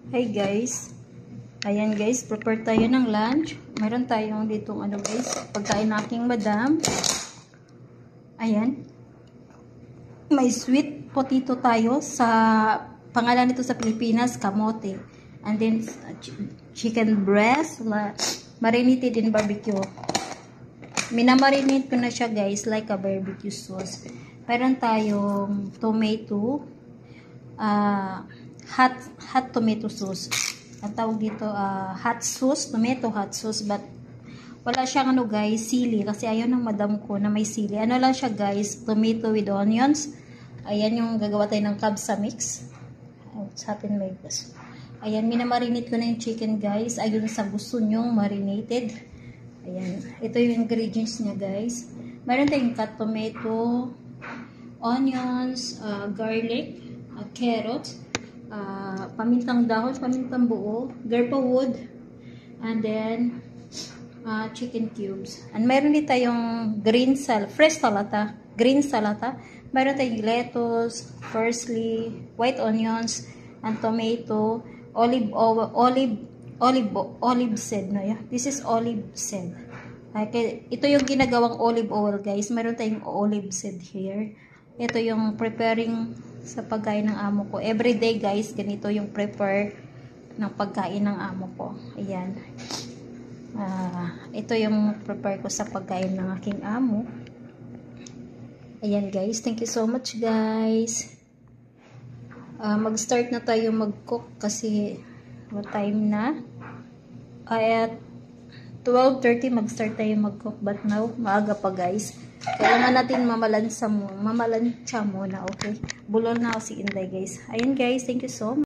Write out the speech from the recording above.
Hey guys, ayan guys, prepare tayo ng lunch. Meron tayong ditong ano guys, pagkain ng aking madam. Ayan, may sweet potato tayo sa pangalan nito sa Pilipinas, kamote. And then chicken breast, marinated in barbecue. Minamarinate ko na siya guys, like a barbecue sauce. Meron tayong tomato, hot tomato sauce. Ang tawag dito, hot sauce, tomato hot sauce, but wala siyang ano guys, sili, kasi ayaw ng madam ko na may sili. Ano lang siya guys, tomato with onions. Ayan yung gagawa tayo ng kabsa mix. Sa atin may gas. Ayan, minamarinate ko na yung chicken guys. Ayun sa gusto nyong marinated. Ayan, ito yung ingredients niya guys. Meron tayong cut tomato, onions, garlic, carrots, pamintang dahon, pamintang buo, garpa wood, and then chicken cubes. And meron din tayong green salad, fresh salata, green salata. Meron tayong lettuce, parsley, white onions, and tomato, olive seed. No? Yeah? This is olive seed. Okay, ito yung ginagawang olive oil guys. Meron tayong olive seed here. Ito yung preparing sa pagkain ng amo ko. Everyday guys, ganito yung prepare ng pagkain ng amo ko. Ayan. Ito yung prepare ko sa pagkain ng aking amo. Ayan guys, thank you so much guys. Mag-start na tayo mag-cook kasi what time na? At 12:30 mag-start tayo mag-cook, but now maaga pa guys. Kailangan natin mamalansya muna, okay? Bulol na ako si Inday guys. Ayun guys, thank you so much.